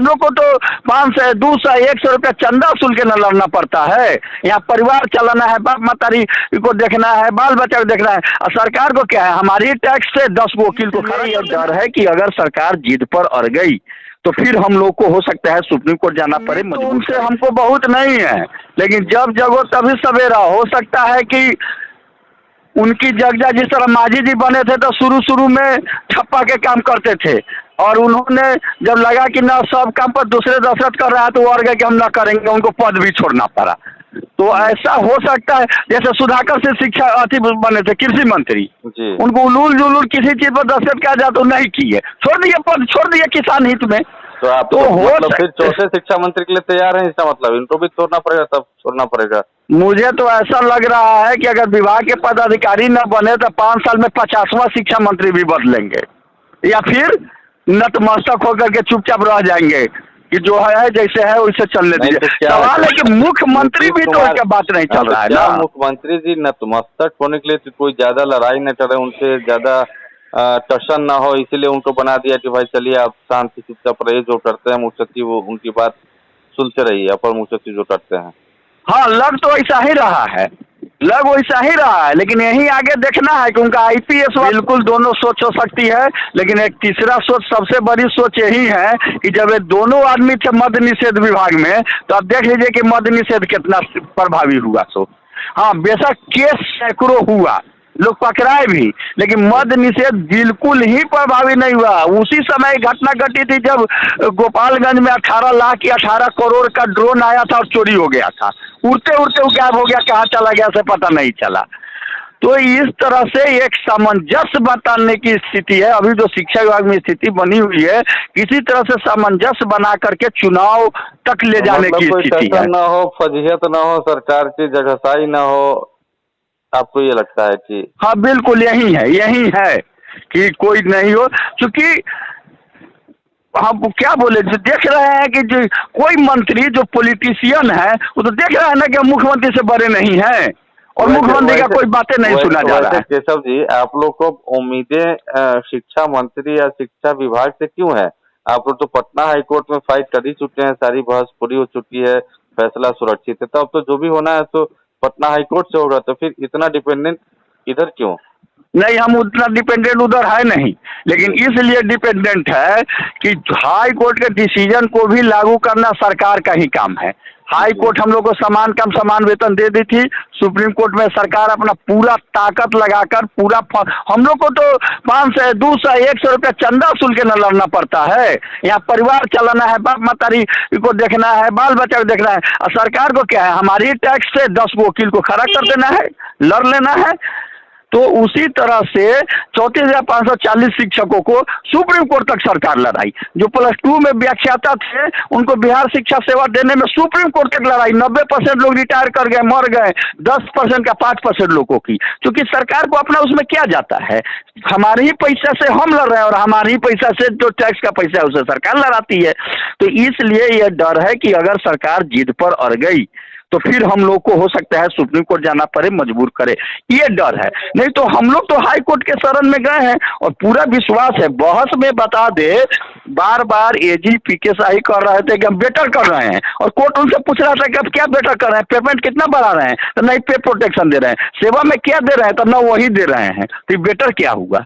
हम लोग को तो 500, 200, 100 रुपया चंदा वसूल के न लड़ना पड़ता है। यहाँ परिवार चलाना है, बाप मातारी को देखना है, बाल बच्चा को देखना है, और सरकार को क्या है, हमारी टैक्स से 10 वकील को खड़ा। यह डर है कि अगर सरकार जिद पर अड़ गई तो फिर हम लोग को हो सकता है सुप्रीम कोर्ट जाना पड़े। तो उनसे हमको बहुत नहीं है, लेकिन जब जगो तभी सवेरा। हो सकता है कि उनकी जगह जिस तरह मांझी जी बने थे तो शुरू में ठप्पा के काम करते थे, और उन्होंने जब लगा कि ना सब काम पर दूसरे दशरथ कर रहा है तो वो अड़ गए कि हम ना करेंगे, उनको पद भी छोड़ना पड़ा। तो ऐसा हो सकता है, जैसे सुधाकर से शिक्षा अति बने थे कृषि मंत्री, उनको उलूल जुलूल किसी चीज पर दस्तखत किया जाए तो नहीं किए, छोड़ दिए पद, छोड़ दिए किसान हित में। तो आप तो मतलब फिर चौथे शिक्षा मंत्री के लिए तैयार हैं, इसका मतलब इनको भी छोड़ना पड़ेगा, तब छोड़ना पड़ेगा। मुझे तो ऐसा लग रहा है कि अगर विभाग के पदाधिकारी न बने तो 5 साल में 50वां शिक्षा मंत्री भी बदलेंगे, या फिर नतमस्तक होकर के चुपचाप रह जाएंगे कि जो है जैसे है वैसे चलने दीजिए। सवाल है कि मुख्यमंत्री भी तो इसका बात नहीं चल रहा है ना। मुख्यमंत्री जी नतमस्तक होने के लिए कोई ज्यादा लड़ाई न चले, उनसे ज्यादा टर्शन ना हो, इसीलिए उनको बना दिया कि भाई चलिए आप शांति चुपचाप रहिए, जो करते हैं मुख्य सचिव वो उनकी बात सुनते रहिए, अपर मुख्य सचिव जो करते हैं। हाँ, लग तो ऐसा ही रहा है, लग वैसा ही रहा है, लेकिन यही आगे देखना है कि उनका IPS बिल्कुल दोनों सोच हो सकती है। लेकिन एक तीसरा सोच, सबसे बड़ी सोच यही है कि जब ये दोनों आदमी थे मद्य निषेध विभाग में, तो आप देख लीजिए कि मद्य निषेध कितना प्रभावी हुआ। सो हाँ, बेशक केस सैकड़ों हुआ, लोग पकड़ाए भी, लेकिन मद्य निषेध बिल्कुल ही प्रभावी नहीं हुआ। उसी समय घटना घटी थी जब गोपालगंज में 18 लाख या 18 करोड़ का ड्रोन आया था और चोरी हो गया था, उड़ते उड़ते वो गायब हो गया, कहाँ चला गया से पता नहीं चला। तो इस तरह से एक सामंजस्य बताने की स्थिति है। अभी जो शिक्षा विभाग में स्थिति बनी हुई है, किसी तरह से सामंजस्य बना करके चुनाव तक ले जाने की स्थिति है। ना हो, फजीहत ना हो, सरकार की जगहसाई ना हो, आपको ये लगता है कि? हाँ बिल्कुल, यही है कि कोई नहीं हो, क्योंकि हम क्या बोले, जो देख रहे हैं कि जो कोई मंत्री जो पॉलिटिशियन है वो तो देख रहा है ना कि मुख्यमंत्री से बड़े नहीं हैं, और मुख्यमंत्री का कोई बातें नहीं सुना जा रहा है। केशव जी, आप लोग को उम्मीदें शिक्षा मंत्री या शिक्षा विभाग से क्यों है? आप लोग तो पटना हाईकोर्ट में फाइट कर ही चुके हैं, सारी बहस पूरी हो चुकी है, फैसला सुरक्षित है, तो अब तो जो भी होना है तो पटना हाईकोर्ट से होगा, तो फिर इतना डिपेंडेंट इधर क्यों? नहीं, हम उतना डिपेंडेंट उधर है नहीं, लेकिन इसलिए डिपेंडेंट है कि हाई कोर्ट के डिसीजन को भी लागू करना सरकार का ही काम है। हाई कोर्ट हम लोग को समान काम समान वेतन दे दी थी, सुप्रीम कोर्ट में सरकार अपना पूरा ताकत लगाकर पूरा हम लोग को तो 500, 200, 100 रुपया चंदा वसूल के न लड़ना पड़ता है। यहाँ परिवार चलाना है, बाप मातारी को देखना है, बाल बच्चा को देखना है, और सरकार को क्या है, हमारी टैक्स से 10 वकील को खड़ा कर देना है, लड़ लेना है। तो उसी तरह से 34,540 शिक्षकों को सुप्रीम कोर्ट तक सरकार लड़ाई। जो +2 में व्याख्याता थे उनको बिहार शिक्षा सेवा देने में सुप्रीम कोर्ट तक लड़ाई। 90% लोग रिटायर कर गए, मर गए, 10% का 5% लोगों की, क्योंकि सरकार को अपना उसमें क्या जाता है, हमारे ही पैसा से हम लड़ रहे हैं, और हमारे ही पैसा से जो टैक्स का पैसा है उसे सरकार लड़ाती है। तो इसलिए यह डर है कि अगर सरकार जिद पर अड़ गई तो फिर हम लोग को हो सकता है सुप्रीम कोर्ट जाना पड़े, मजबूर करे, ये डर है। नहीं तो हम लोग तो हाई कोर्ट के शरण में गए हैं, और पूरा विश्वास है। बहस में बता दे, बार बार AG PK शाही कर रहे थे कि हम बेटर कर रहे हैं, और कोर्ट उनसे पूछ रहा था कि अब क्या बेटर कर रहे हैं, पेमेंट कितना बढ़ा रहे हैं, तो नहीं पे प्रोटेक्शन दे रहे हैं, सेवा में क्या दे रहे हैं, तो ना वही दे रहे हैं, तो बेटर क्या हुआ।